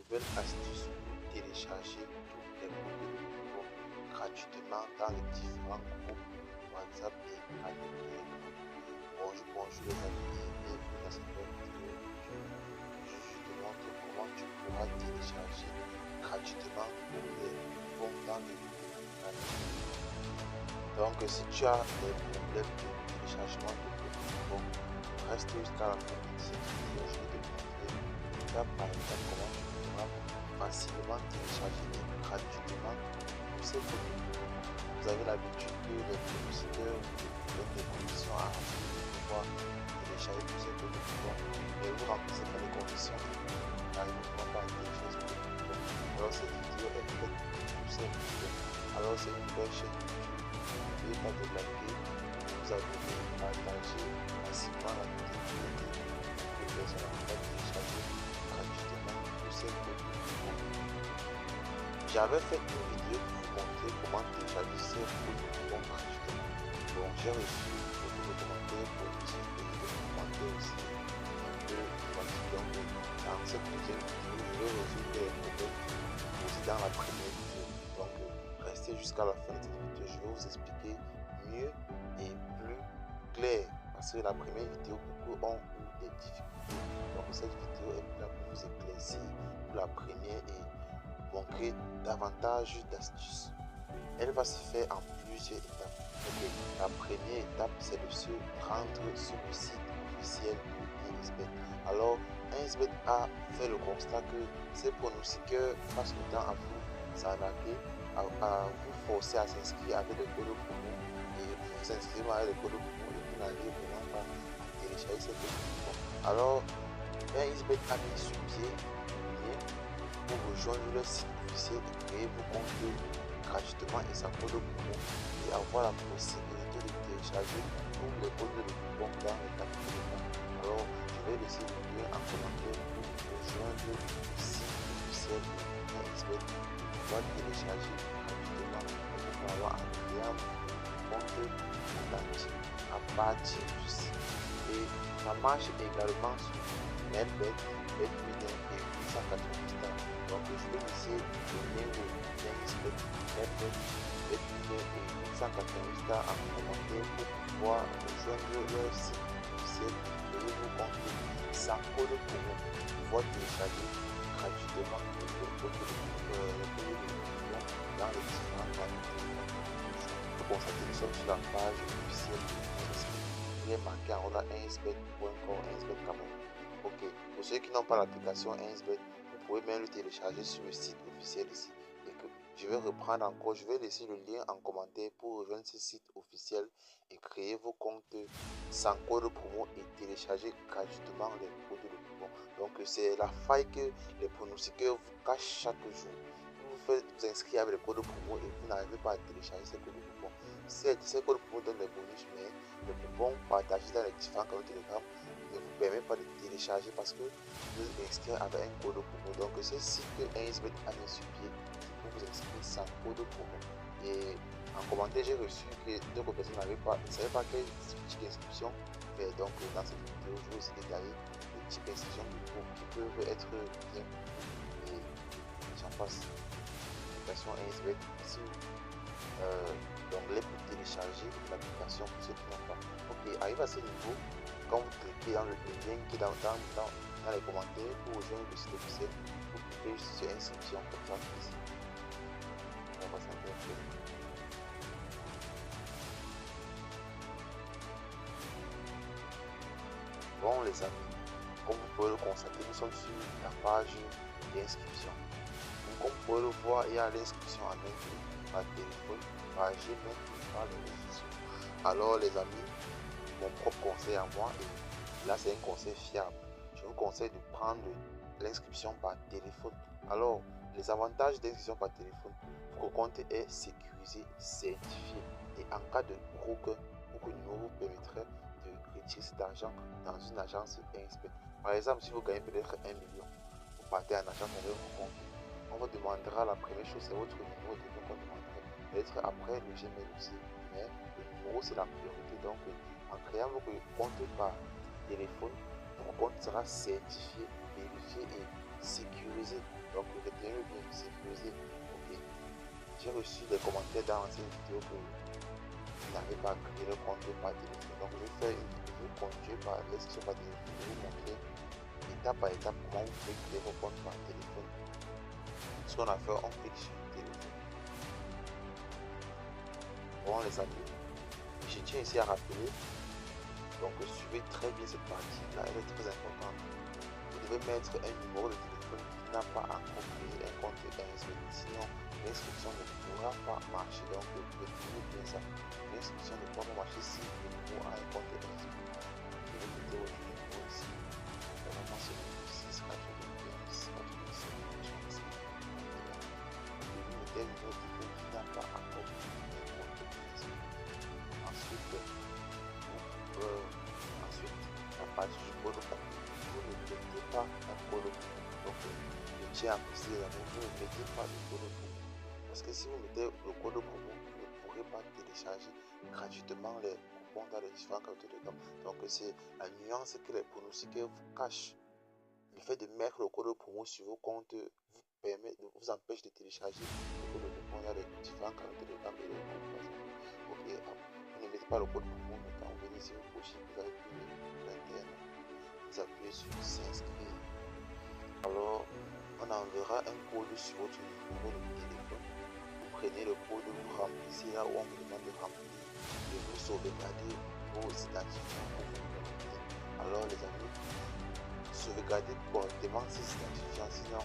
nouvelle astuce pour télécharger tous les produits de Pokémon gratuitement dans les différents groupes WhatsApp et à Telegram. Bonjour les amis et bienvenue dans cette nouvelle vidéo. Aujourd'hui, je te montre comment tu pourras télécharger gratuitement tous les Pokémon dans le Donc, si tu as des problèmes de téléchargement de Pokémon, reste jusqu'à la fin de cette vidéo. Je vais te montrer étape par étape comment tu pourras facilement télécharger et gratuitement tous ces Pokémon. Vous avez l'habitude que les publicitaires donnent des conditions à remplir pour pouvoir télécharger tous ces Pokémon, mais vous remplissez pas les conditions et vous n'arrivez pas à télécharger ces Pokémon. Alors, cette vidéo est faite pour ces vidéos. Alors, c'est une nouvelle chaîne YouTube. N'oubliez pas de liker, de vous abonner, partager massivement la vidéo pour aider les personnes à télécharger gratuitement tous ces Pokémon. J'avais fait une vidéo pour vous montrer comment télécharger ces Pokémon gratuitement. Donc j'ai reçu beaucoup de commentaires positifs et des commentaires aussi un peu négatifs. Donc dans cette deuxième vidéo, je vais résoudre les problèmes aussi dans la première vidéo. Donc restez jusqu'à la fin de cette vidéo, je vais vous expliquer mieux et plus clair. Parce que la première vidéo, beaucoup ont eu des difficultés. Donc cette vidéo est là pour vous éclaircir pour la première et montrer davantage d'astuces. Elle va se faire en plusieurs étapes. Okay. La première étape, c'est de se rendre sur le site officiel de 1xBet. Alors, 1xBet a fait le constat que ces pronostiqueurs passent le temps à vous arnaquer, à vous forcer à s'inscrire avec des codes promo et vous inscrivez avec des codes promo et vous n'arrivez vraiment pas à télécharger ces codes promo. Alors, 1xBet a mis sur pied le lien pour rejoindre le site officiel et créer vos comptes gratuitement et sans code promo et avoir la possibilité de télécharger tous les codes de Pokémon dans les cartes de Pokémon. Alors, je vais laisser le lien en commentaire pour rejoindre le site officiel de 1xBet pour pouvoir télécharger gratuitement et pour avoir un lien compte authentique à partir du site. Et ça marche également sur Melbet, BetMillion et 880 stars. Donc je vais laisser le lien de 1xBet, Melbet, BetMillion et 880 stars en commentaire pour pouvoir rejoindre leur site officiel et créer vos comptes sans code promo pour pouvoir télécharger gratuitement les codes de Pokémon dans les différents canaux. Pour constater, nous sommes sur la page officielle de 1xBet. Il est marqué en haut 1xBet.com, 1xBet Cameroun. Ok, pour ceux qui n'ont pas l'application 1xBet, vous pouvez même le télécharger sur le site officiel ici. Et que je vais reprendre encore, je vais laisser le lien en commentaire pour rejoindre ce site officiel et créer vos comptes sans code promo et télécharger gratuitement les codes de Pokémon. Donc c'est la faille que les pronostiqueurs vous cachent chaque jour. Vous faites vous inscrire avec les codes promo et vous n'arrivez pas à télécharger ces codes promo. Ces codes promo donnent des bonus, mais les coupons partagés dans les différents canaux Telegram ne vous permet pas de télécharger parce que vous inscrivez avec un code promo. Donc c'est ce que 1xBet a mis sur pied pour vous inscrire sans code promo. Et en commentaire, j'ai reçu que d'autres personnes ne savaient pas quel type d'inscription faire. Donc dans cette vidéo, je vais aussi détailler les types d'inscriptions qui peuvent être bien et j'en passe. L'application 1xBet ici. L'onglet pour télécharger l'application pour ceux qui n'ont pas. Ok, arrive à ce niveau, quand vous cliquez dans le lien qui est dans les commentaires pour rejoindre le site officiel, vous cliquez sur inscription comme ça ici. On va passer un peu. Bon les amis, comme vous pouvez le constater, nous sommes sur la page d'inscription. Comme vous pouvez le voir, il y a l'inscription en ligne par téléphone, par Gmail et par les réseaux sociaux. Alors les amis, mon propre conseil à moi, et là c'est un conseil fiable, je vous conseille de prendre l'inscription par téléphone. Alors les avantages d'inscription par téléphone, votre compte est sécurisé, certifié et en cas de broker, votre numéro vous permettrait de retirer cet argent dans une agence 1xBet. Par exemple, si vous gagnez peut-être 1 million, vous partez en agence avec votre compte. On vous demandera, la première chose c'est votre numéro de téléphone qu'on demanderait, peut-être après le Gmail aussi, mais le numéro c'est la priorité. Donc en créant votre compte par téléphone, votre compte sera certifié, vérifié et sécurisé sécurisé. Donc retenez bien, sécurisé. Ok. J'ai reçu des commentaires dans l'ancienne vidéo que vous n'avez pas créé le compte par téléphone. Donc je vais continuer par l'explication par téléphone. Je vais vous montrer étape par étape comment vous pouvez créer vos comptes par téléphone. Ce qu'on a fait, on clique sur le téléphone. Bon les amis, je tiens ici à rappeler, donc suivez très bien cette partie là, elle est très importante. Vous devez mettre un numéro de téléphone qui n'a pas encore créé un compte inscrit, sinon l'inscription ne pourra pas marcher. Donc retenez bien ça, l'inscription ne pourra pas marcher si le numéro a un compte inscrit. Je vais mettez votre numéro ici, vraiment c'est le 6 95 86 36. Vous mettez un numéro de téléphone qui n'a pas encore créé un compte inscrit. Ensuite, la page du code compte. Vous ne mettez pas un code compte. Donc, je tiens à préciser, vous ne mettez pas le code compte. Parce que si vous mettez le code promo, vous ne pourrez pas télécharger gratuitement les coupons dans les différents cartes de gamme. Donc, c'est la nuance que les pronostiqueurs vous cachent. Le fait de mettre le code promo sur vos comptes vous empêche de télécharger le code coupon dans les différents cartes de gamme et les coupons. Ok, vous ne mettez pas le code promo, mais quand vous venez ici, vous cochez, vous avez pris le 21, vous appuyez sur s'inscrire. Alors, on enverra un code sur votre numéro de téléphone. Vous prenez le code, vous remplissez là où on vous demande de remplir et vous sauvegardez vos identifiants pour vous connecter. Alors, les amis, sauvegardez correctement ces identifiants, sinon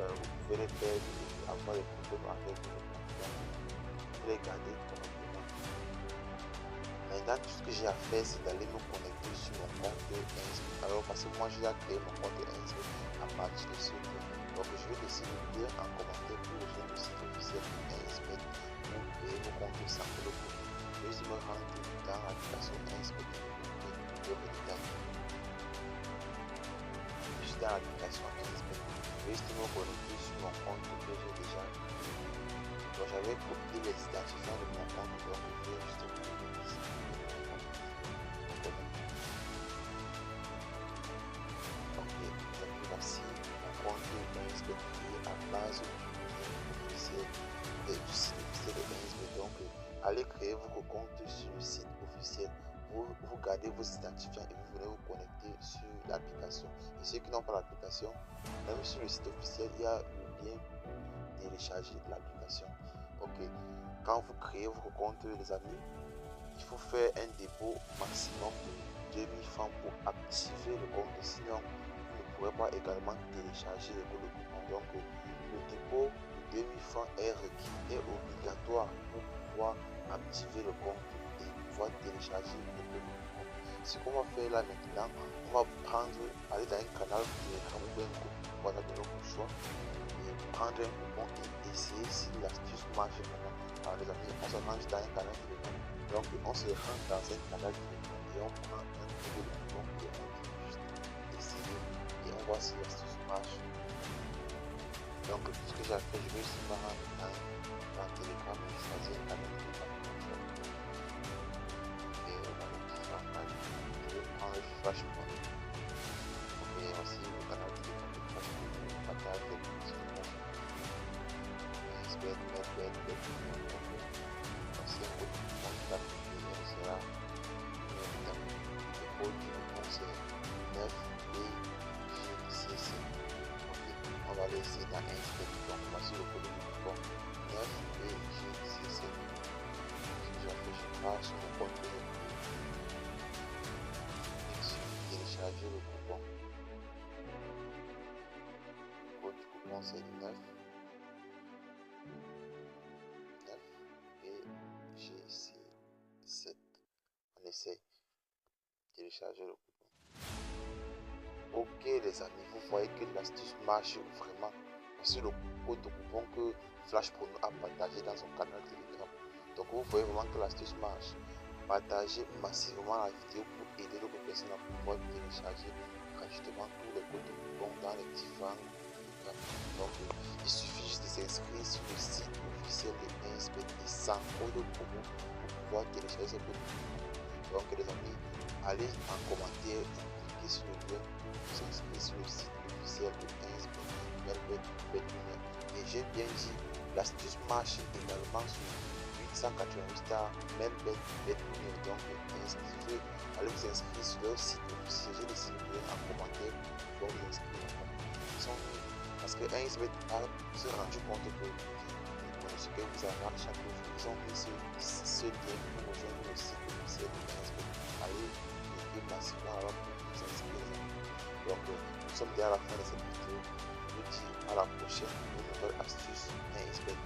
vous pouvez les perdre et avoir des problèmes avec le compte. Vous les gardez correctement. Maintenant, tout ce que j'ai à faire, c'est d'aller me connecter sur mon compte inscrit. Alors, parce que moi, j'ai déjà créé mon compte inscrit à partir de ce lien. Donc, je vais laisser le lien en commentaire pour le lien du site officiel inscrit pour créer vos comptes sans que le produit. Je vais me rendre dans l'application inscrit pour le détail. Je suis dans l'application inscrit. Je vais me connecter sur mon compte que j'ai déjà créé. Donc, j'avais copié les identifiants de mon compte, donc je vais juste voici mon compte inscrit à base du site officiel de inscrit. Donc, allez créer votre compte sur le site officiel. Vous gardez vos identifiants et vous venez vous connecter sur l'application. Et ceux qui n'ont pas l'application, même sur le site officiel, il y a le lien pour télécharger l'application. Ok, quand vous créez votre compte, les amis, il faut faire un dépôt maximum de 2000 francs pour activer le compte, sinon vous ne pourrez pas également télécharger le code coupon. Donc le dépôt de 2000 francs est requis, est obligatoire pour pouvoir activer le compte et pouvoir télécharger le code coupon. Ce qu'on va faire là maintenant, on va aller dans un canal Telegram ou un groupe, voilà, de notre choix, et prendre un coupon et essayer si l'astuce marche vraiment. Alors les amis, on se range dans un canal Telegram. Donc on se rend dans un canal et on prend un code de coupon et on dit juste essayer et on voit si l'astuce marche. Donc ce que j'ai fait, je vais aussi me rendre dans Telegram et choisir un canal Telegram. Et on va le différent canal. Je vais prendre le flash point. Ok, voici le canal Telegram de flash point. Partage des petits flash point. Voici un code de coupon qui va sera le code du coupon c'est 9BGCC. Ok, on va laisser dans inscrit. Donc voici le code du coupon 9BGCC. Ce que j'ai fait, je passe sur mon compte de télécharger le coupon. Le code du coupon c'est 9BGC7. On essaie de télécharger le coupon. Ok les amis, vous voyez que l'astuce marche vraiment. Voici le code de coupon que Flash Pro a partagé dans son canal Telegram. Donc vous voyez vraiment que l'astuce marche. Partagez massivement la vidéo pour aider d'autres personnes à pouvoir télécharger gratuitement tous les codes de coupon dans les différents Telegram. Donc il suffit juste de s'inscrire sur le site officiel de inscrit et sans code promo pour pouvoir télécharger ce code de coupon. Donc les amis, allez en commentaire, cliquez sur le lien pour vous inscrire sur le site officiel de inscrit. Betwinner. Et j'ai bien dit, l'astuce marche également sur 888 stars, même Betwinner. Donc, allez vous inscrire sur leur site officiel. J'ai décidé de en commentaire pour vous inscrire. Parce que 1xBet a se rendu compte que ce que vous avez chaque jour, ils ont mis ce lien pour rejoindre le site officiel de 1xBet. Allez cliquer massivement alors pour vous inscrire. Donc, nous sommes déjà à la fin de cette vidéo. Je vous dis à la prochaine pour une nouvelle astuce 1xBet.